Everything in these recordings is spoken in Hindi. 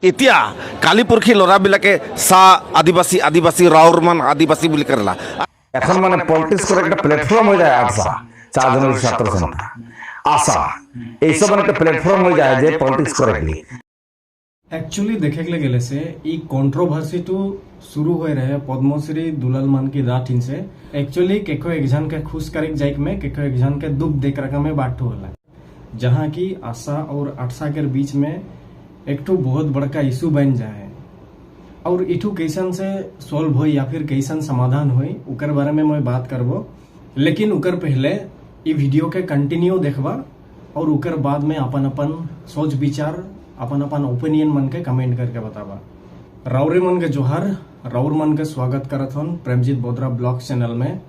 এতিয়া কালিপুরখী ল'ৰাবিলাকে চাহ আদিবাসী আদিবাসী ৰাউৰমান আদিবাসী বুলি কৰেলা এখন মানে পলিটিক্স করে একটা প্ল্যাটফর্ম হয়ে যায় আশা 4 জানুয়ারি 17 সনটা আশা এইসব মানে একটা প্ল্যাটফর্ম হয়ে যায় যে পলিটিক্স করে গেলি एक्चुअली देखे गेले से ई कंट्रोवर्सी तो शुरू हो रहे पद्मश्री दुलाल मान की राठिन से एक्चुअली केको एग्जाम के खुश करेक जाइक में केको एग्जाम के दुख देख रखा में बात होला जहाँ की आशा और आठसा के बीच में एक तो बहुत बड़का इशू बन जाए और इठू कैसन से सॉल्व हो या फिर कैसन समाधान हो उकर बारे में मैं बात करबो लेकिन उकर पहले ये वीडियो के कंटिन्यू देखबा और उकर बाद में अपन अपन सोच विचार अपन अपन ओपिनियन मन के कमेंट करके बतावा। राउरे मन के जोहार राउर मन के स्वागत करत हन प्रेमजीत बोधरा ब्लॉग चैनल में।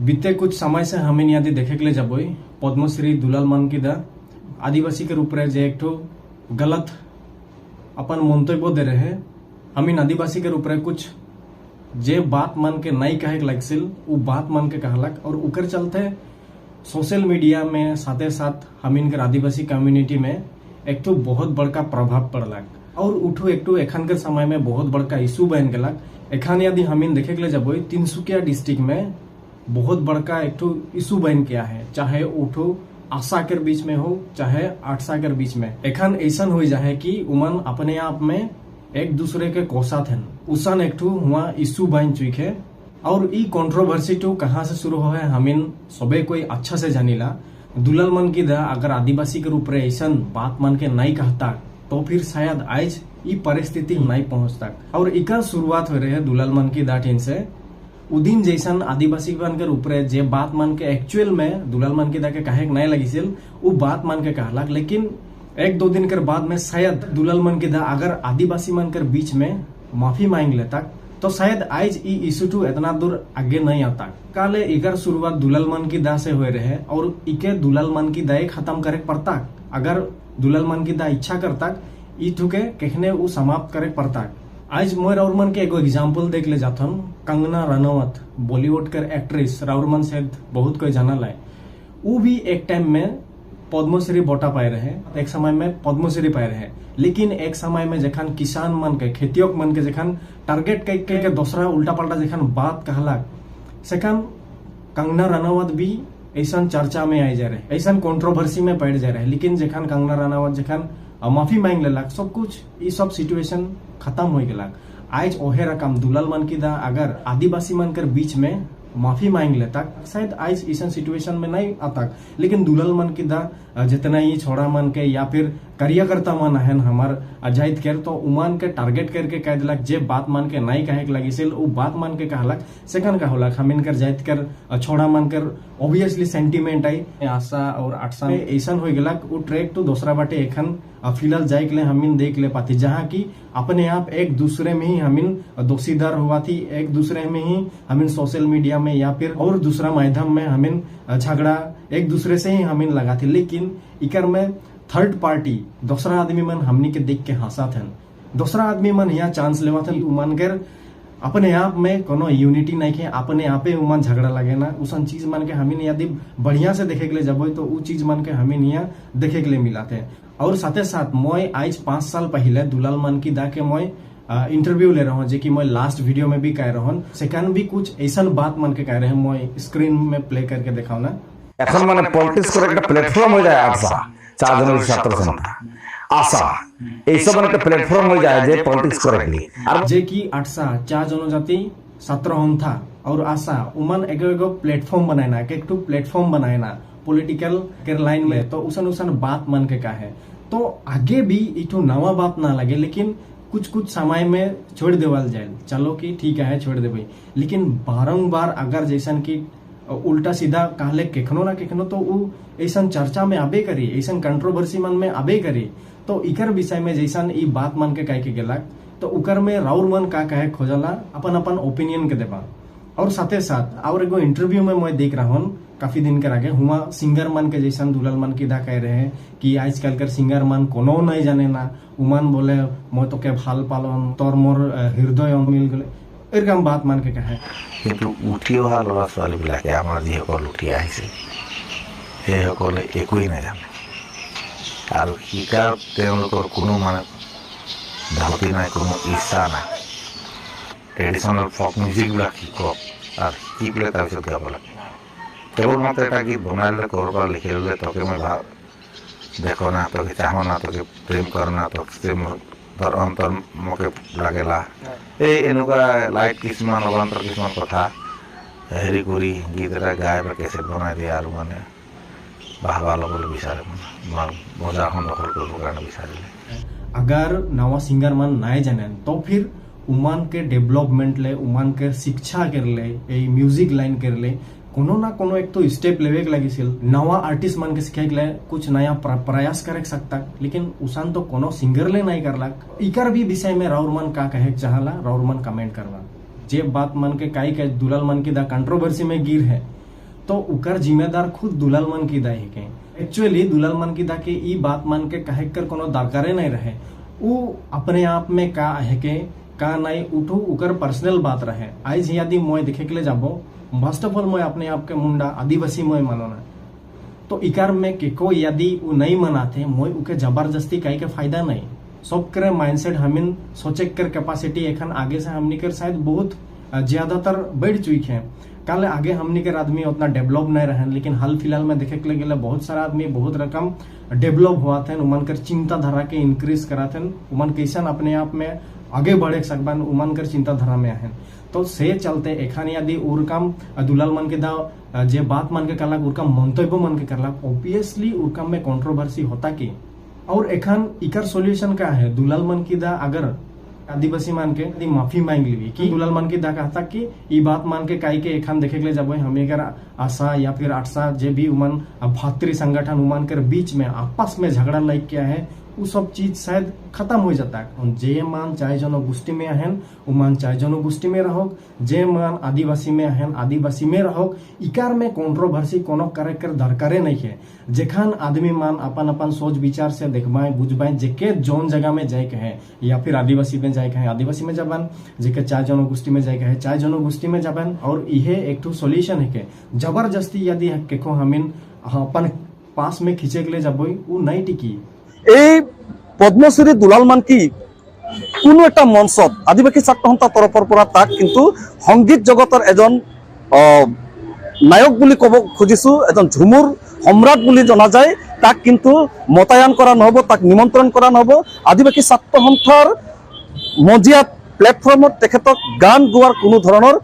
बीते कुछ समय से हमें यदि देखे के लिए जबोई पद्मश्री दुलाल मान की दा आदिवासी के रूप जे एक ठो गलत अपन मंतव्य दे रहे हमीन आदिवासी के रूप कुछ जे बात मान के नहीं कहे लगसिल वो बात मान के कहलक और उकर चलते सोशल मीडिया में साथे साथ हमीन के आदिवासी कम्युनिटी में एक तो बहुत बड़का प्रभाव पड़लक और उठो एक तो एखन के समय में बहुत बड़का इशू बन गलक। एखन यदि हमीन देखे के लिए जबोई तिनसुकिया डिस्ट्रिक्ट में बहुत बड़का एक तो इशू बन गया है चाहे उठो आशा के बीच में हो चाहे आठसा के बीच में एखन ऐसा हो जाए कि उमन अपने आप में एक दूसरे के कोसा थे उसन एक तो हुआ इशू बन चुके और ई कंट्रोवर्सी तो कहाँ से शुरू हो है हमीन सबे कोई अच्छा से जानीला दुलाल मन की दा अगर आदिवासी के रूप में ऐसा बात मान के नहीं कहता तो फिर शायद आज ये परिस्थिति नहीं पहुंचता और इका शुरुआत हो रही है दुलाल मन की दाटिन से उदिन जैसन आदिवासी मन के रूप में जे बात मान के एक्चुअल में दुलाल मन की दा के कहे नहीं लगी वो बात मान के कहलक लेकिन एक दो दिन के बाद में शायद दुलाल मन की दा अगर आदिवासी मन के बीच में माफी मांग लेता तो शायद आज ई इशू टू इतना दूर आगे नहीं आता। काले इकर शुरुआत दुलाल मन की दा से हुए रहे और इके दुलाल मन की दाए खत्म करे पड़ता अगर दुलाल मन की दा इच्छा करता ई ठुके कहने वो समाप्त करे पड़ता। आज मैं राउरमन के एगो एग्जाम्पल देख ले जाथन कंगना रनौत बॉलीवुड के एक्ट्रेस राउरमन से बहुत कोई जानल है वो भी एक टाइम में पद्मश्री बोटा पाए रहे एक समय में पद्मश्री पाए रहे लेकिन एक समय में जखन किसान मन के खेतियक मन के जखन टारगेट के दूसरा उल्टा पल्टा जखन बात कहलक सेखन कंगना रनौत भी ऐसा चर्चा में आई जा रहे ऐसा कंट्रोवर्सी में पड़ जा रहे लेकिन जखन कंगना रनौत जखन माफी मांग लेलक सब कुछ ये सब सिचुएशन खत्म हो गलक। आज ओहे रकम दुलाल मन की दा अगर आदिवासी मन के बीच में माफी मांग लेता शायद आज इस सिचुएशन में नहीं आता लेकिन दुलाल मन की दा जितना ही छोड़ा मन के या फिर कार्यकर्ता मन है हमार अजाइत कर तो उमान के टारगेट करके कह दिलक जे बात मान के नहीं कहे के लगी वो बात मान के कहलक सेकंड का होलक हमिन कर जाइत कर छोड़ा मन कर ऑब्वियसली सेंटीमेंट आई आशा और आठसा में ऐसा हो गलक वो ट्रैक तो दूसरा बाटे एखन फिलहाल जाए के लिए हमीन देख ले पाती जहाँ की अपने आप एक दूसरे में ही हमीन दोषीदार हुआ थी एक दूसरे में ही हमीन सोशल मीडिया में या फिर और दूसरा माध्यम में हमीन झगड़ा एक दूसरे से ही हमीन लगा थी लेकिन इकर में थर्ड पार्टी दूसरा आदमी मन हमनी के देख के हंसा थे दूसरा आदमी मन यहाँ चांस लेवा थे उमान कर अपने आप में कोनो यूनिटी नहीं के अपने आप ही उमान झगड़ा लगे ना उसन चीज मन के हमीन यदि बढ़िया से देखे के लिए जब तो वो चीज मन के हमीन यहाँ देखे के लिए मिला थे। और साथे साथ मैं आज 5 साल पहले दुलाल मन की दा के मैं इंटरव्यू ले रहा हूँ जो कि मैं लास्ट वीडियो में भी कह रहा हूँ सेकंड भी कुछ ऐसा बात मन के कह रहे हैं मैं स्क्रीन में प्ले करके दिखाऊ ना এখন মানে পলিটিক্স করে একটা প্ল্যাটফর্ম হয়ে যায় আশা 4 জানুয়ারি 17 সনটা আশা এইসব মানে একটা প্ল্যাটফর্ম হয়ে যায় যে পলিটিক্স করে গেলি আর যে কি আটसा 4 जनजाति 17 था और आशा उमन एगो प्लेटफॉर्म बनाए ना एक प्लेटफॉर्म बनाए ना पॉलिटिकल के लाइन में तो उसन उसन बात मन के का है तो आगे भी इठो नवा बात ना लगे लेकिन कुछ कुछ समय में छोड़ देवल जाए चलो कि ठीक है छोड़ देवे लेकिन बारंबार अगर जैसन की उल्टा सीधा कहले केखनो ना केखनो तो वो ऐसा चर्चा में आबे करी ऐसा कंट्रोवर्सी मन में आबे करी तो इकर विषय में जैसा ई बात मन के कह के गेलक तो उकर में राउर मन का कहे खोजला अपन अपन ओपिनियन के देवा। और साथे साथ और एगो इंटरव्यू में मैं देख रहा हूँ काफी दिन के आगे हुआ सिंगर मन के जैसा दुलाल मन की दा कह रहे हैं कि आजकल कर सिंगर मन कोनो नहीं जाने ना उमान बोले मैं तो के ভাল पालन तोर मोर हृदय मिल गले এরকম বাত মান কে কহে কিন্তু উঠি অহা ল'ৰা ছোৱালীবিলাকে আমাৰ যিসকল উঠি আহিছে সেইসকলে একোৱেই নাজানে আৰু শিকাৰ তেওঁলোকৰ কোনো মানে ধাউতি নাই, কোনো ইচ্ছা নাই। ট্ৰেডিশ্যনেল ফক মিউজিকবিলাক শিকক আৰু শিকি পেলাই তাৰপিছত গাব লাগে। কেৱল মাত্ৰ এটা গীত বনাই ল'লে, ক'ৰবাৰ পৰা লিখি ল'লে, তোকে মই ভাল দেখো না, তোকে চাহো না, তোকে প্ৰেম কৰো না, তোকে ধৰ অন্তৰ মোকে লাগেলা, এই এনেকুৱা লাইট কিছুমান অবান্তৰ কিছুমান কথা হেৰি কৰি গীত এটা গাই বা কেছেট বনাই দিয়ে আৰু মানে বাহবা ল'বলৈ বিচাৰে, বজাৰখন দখল কৰিবৰ কাৰণে বিচাৰিলে। अगर नवा सिंगर मन नाय जाने तो फिर उमान के डेवलपमेंट ले, उमान के शिक्षा कर ले, म्यूजिक लाइन कर ले, कोनो ना कोनो एक तो स्टेप लेवे के लगी सिल नवा आर्टिस्ट मन के सिखाए के लिए कुछ नया प्रयास करे सकता, लेकिन उसान तो कोनो सिंगर ले नहीं करला। इकर भी विषय में राउर मन का कहे चाहला, राउर मन कमेंट करवा। जे बात मन के काई के दुलाल मन की दा कंट्रोवर्सी में गिर है तो उकर जिम्मेदार खुद दुलाल मन की दा है के। एक्चुअली दुलाल मन की दा के ई बात मन के कहे कर कोनो दरकारे नहीं रहे, वो अपने आप में का है के का नहीं उठू उकर पर्सनल बात रहे। आज यदि मोय देखे के लिए जाबो, फर्स्ट ऑफ ऑल मोय अपने आप के मुंडा आदिवासी मोय मानोना, तो इकार में के को यदि वो नहीं मनाते मोय उके जबरदस्ती कहीं के फायदा नहीं। सब करे माइंडसेट हमिन सोचे कर कैपेसिटी एखन आगे से हमनी कर शायद बहुत ज्यादातर बढ़ चुकी है। कल आगे हमनी के आदमी उतना डेवलप नहीं रहे, लेकिन हाल फिलहाल में देखे के लिए बहुत सारा आदमी बहुत रकम डेवलप हुआ थे, उमन कर चिंताधारा के इंक्रीज करा थे, उमन कैसन अपने आप में आगे बढ़े सकबान, उमन कर चिंताधारा में है। तो से चलते एखान यदि उरकम दुलाल मन के दा जे बात मन के करला, उरकम मंतव्य मन के करला, ऑब्वियसली उरकम में कंट्रोवर्सी होता की। और एखान इकर सॉल्यूशन क्या है, दुलाल मन की दा अगर आदिवासी मान के माफी मांग ली कि दुलाल मन की दा कहता कि ई बात मान के काई के एखान देखे के लिए जब हमें अगर आशा या फिर आटसा जे भी उमन भातृ संगठन उमान कर बीच में आपस में झगड़ा लाइक क्या है, वो सब चीज शायद खत्म हो जाता है। जे मान चाहे जनगोष्ठी में आहन उमान चाहे जनगोष्ठी में रहो, जे मान आदिवासी में आहन आदिवासी में रहो, इकार में कंट्रोवर्सी कोनो करे कर दरकारे नहीं है। जेखान आदमी मान अपन अपन सोच विचार से देखबाएं बुझबाएं, जेके जोन जगह में जाए के है या फिर आदिवासी में जाए के है आदिवासी में जाबान, जेके चाहे जनगोष्ठी में जाए के है चाहे जनगोष्ठी में जाबान। और इहे एक तो सॉल्यूशन है के जबरदस्ती यदि केको हमिन अपन पास में खींचे के लिए जाबई वो नहीं टिकी। এই পদ্মশ্রী দুলাল মানকি কোনো একটা মঞ্চত আদিবাসী ছাত্ৰ সন্থাৰ তৰফৰ পৰা তাক কিন্তু সংগীত জগতৰ এজন নায়ক বুলি ক'ব খুজিছো, এজন ঝুমুৰ সম্ৰাট বুলি জনা যায়, তাক কিন্তু মতায়ন কৰা নহ'ব, তাক নিমন্ত্ৰণ কৰা নহ'ব। আদিবাসী ছাত্ৰ সন্থাৰ মজিয়াত প্লেটফৰ্মত তেখেতক গান গোৱাৰ কোনো ধৰণৰ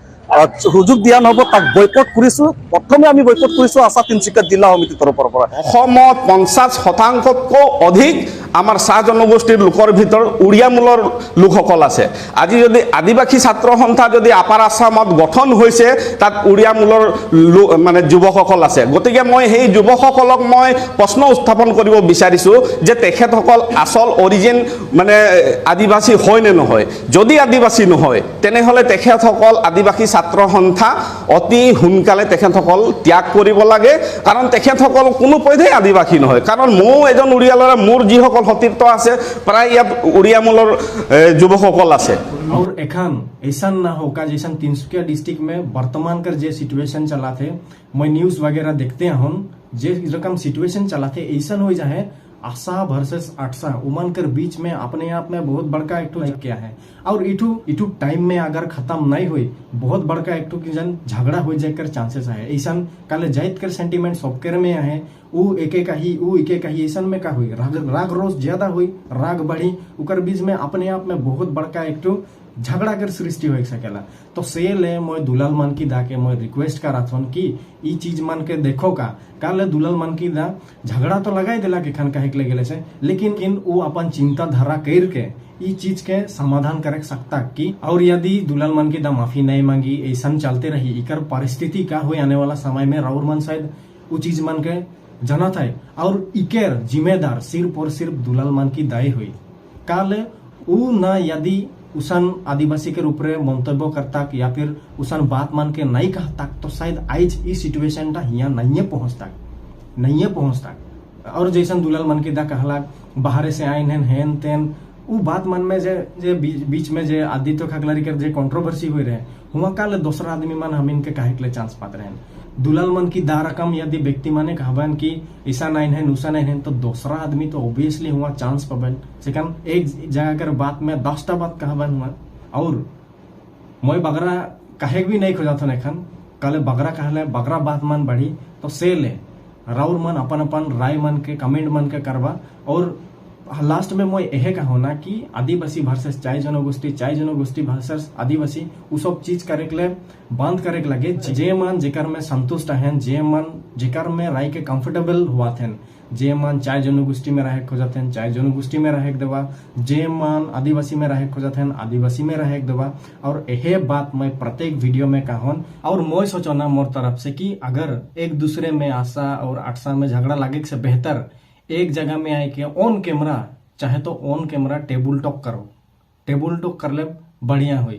সুযোগ দিয়া নহ'ব, তাক বয়কট কৰিছো। প্ৰথমে আমি বয়কট কৰিছো আশা তিনিচুকীয়া জিলা সমিতিৰ তৰফৰ পৰা। অসমত 50% অধিক আমাৰ চাহ জনগোষ্ঠীৰ লোকৰ ভিতৰত উড়িয়া মূলৰ লোকসকল আছে। আজি যদি আদিবাসী ছাত্ৰ সন্থা যদি আপাৰ আছামত গঠন হৈছে, তাত উড়িয়া মূলৰ মানে যুৱকসকল আছে। গতিকে মই সেই যুৱকসকলক মই প্ৰশ্ন উত্থাপন কৰিব বিচাৰিছোঁ যে তেখেতসকল আচল অৰিজিন মানে আদিবাসী হয় নে নহয়। যদি আদিবাসী নহয় তেনেহ'লে তেখেতসকল আদিবাসী ছাত্ৰ সন্থা অতি সোনকালে তেখেতসকল ত্যাগ কৰিব লাগে, কাৰণ তেখেতসকল কোনো পধ্যেই আদিবাসী নহয়। কাৰণ ময়ো এজন উড়িয়া ল'ৰা, মোৰ যিসকল সতীৰ্থ আছে প্ৰায় ইয়াত উড়িয়া মূলৰ যুৱকসকল আছে। और एखान ऐसा ना होगा जैसा तिनसुकिया डिस्ट्रिक्ट में वर्तमान कर जे सिचुएशन चला थे, मैं न्यूज वगैरह देखते हैं, जे रकम सिचुएशन चला थे ऐसा हो जाए आशा वर्सेस आटसा उमान कर बीच में अपने आप में बहुत बड़का एक क्या है। और इठू टाइम में अगर खत्म नहीं हुई बहुत बड़का एक की जन झगड़ा हो जाकर चांसेस है। ऐसा काले जाइत कर सेंटीमेंट सबकेर में है, वो एक ही ऐसा में का हुई राग रोज ज्यादा हुई, राग बढ़ी, उकर बीच में अपने आप में बहुत बड़का एक झगड़ा कर सृष्टि हो सकेला। तो से ले मैं दुलाल मन की दा के मैं रिक्वेस्ट कर रहा कि ई चीज मन के देखो का काले दुलाल मन की दा झगड़ा तो लगाई दिला के खान कहे के ले गेले से, लेकिन वो अपन चिंताधारा कर के ई चीज के समाधान कर सकता कि। और यदि दुलाल मन की दा माफी नहीं मांगी ऐसा चलते रही, इकर परिस्थिति क्या हुई आने वाला समय में राउर मन शायद वो चीज मन के जना था। और इकेर जिम्मेदार सिर्फ और सिर्फ दुलाल मन की दाई हुई काले वो ना यदि उसन आदिवासी के ऊपर मंतव्य करता या फिर उसन बात मान के नहीं कहता तो शायद आज इस सिचुएशन टा यहाँ नहीं पहुंचता। और जैसा दुलाल मन की दा कहला बाहर से आइन हैं हेन तेन उ बात मन में जे बीच में जे आदित्य खगलारी के जे कंट्रोवर्सी हुई रहे हुआ काले दूसरा आदमी मन हम इनके काहे के लिए चांस पाते रहे दुलाल मन की दा रकम यदि व्यक्ति माने कहबन कि ऐसा नहीं है नुसा नहीं है तो दूसरा आदमी तो ऑब्वियसली हुआ चांस पबन सेकंड एक जगह कर बात में 10टा बात कहबन हुआ और मैं बगरा काहे भी नहीं खोजा था एखन काले बगरा कहले बगरा बात मन बढ़ी तो से ले राउर मन अपन अपन राय मन के कमेंट मन के करवा और लास्ट में मैं यह कहो ना कि आदिवासी वर्सेस चाय जनगोष्ठी वर्सेस आदिवासी उ सब चीज करे के लिए बंद करे के लगे जे मन जेकर में संतुष्ट हैं जे मन जेकर में राय के कंफर्टेबल हुआ थे जे मन चाय जनगोष्ठी में रहे खोजत हैं चाय जनगोष्ठी में रहे देवा जे मन आदिवासी में रहे खोजत हैं आदिवासी में रहे देवा और यह बात मैं प्रत्येक वीडियो में कहन और मैं सोचो ना मोर तरफ से कि अगर एक दूसरे में आशा और आटसा में झगड़ा लागे से बेहतर एक जगह में आए के ऑन कैमरा चाहे तो ऑन कैमरा टेबल टॉक करो टेबल टॉक कर ले बढ़िया हुई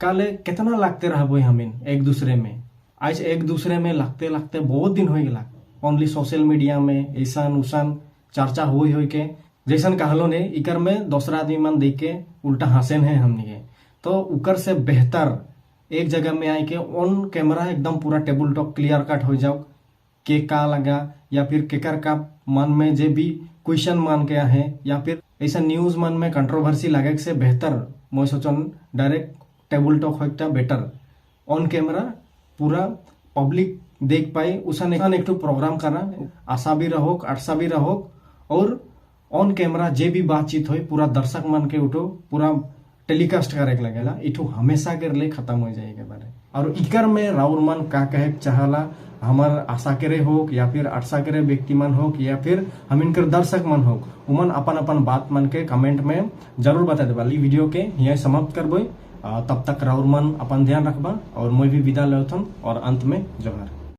काले कितना लगते रह हमीन एक दूसरे में आज एक दूसरे में लगते लगते बहुत दिन हो गया ओनली सोशल मीडिया में ऐसा उसान चर्चा हुई के जैसन कहलो ने इकर में दूसरा आदमी मन देख के उल्टा हंसेन है हमने के तो उकर से बेहतर एक जगह में आए के ऑन कैमरा एकदम पूरा टेबल टॉक क्लियर कट हो जाओ के का लगा या फिर केकर का मन में जे भी क्वेश्चन मान के है या फिर ऐसा न्यूज मन में कंट्रोवर्सी लगे से बेहतर मैं सोचन डायरेक्ट टेबल टॉक होता बेटर ऑन कैमरा पूरा पब्लिक देख पाए उसन एक प्रोग्राम करा आशा भी रहो आशा भी रहो और ऑन कैमरा जे भी बातचीत हो पूरा दर्शक मन के उठो पूरा टेलीकास्ट करे के लगेला इठू हमेशा के लिए खत्म हो जाएगा बारे और इकर में राउर मन का कहे चाहला हमार आशा करे हो या फिर आशा करे व्यक्ति मन हो या फिर हम इनकर दर्शक मन हो उमन अपन अपन बात मन के कमेंट में जरूर बता देबा वीडियो के यहाँ समाप्त करबो तब तक राउर मन अपन ध्यान रखबा और मैं भी विदा लेथन और अंत में जोहार।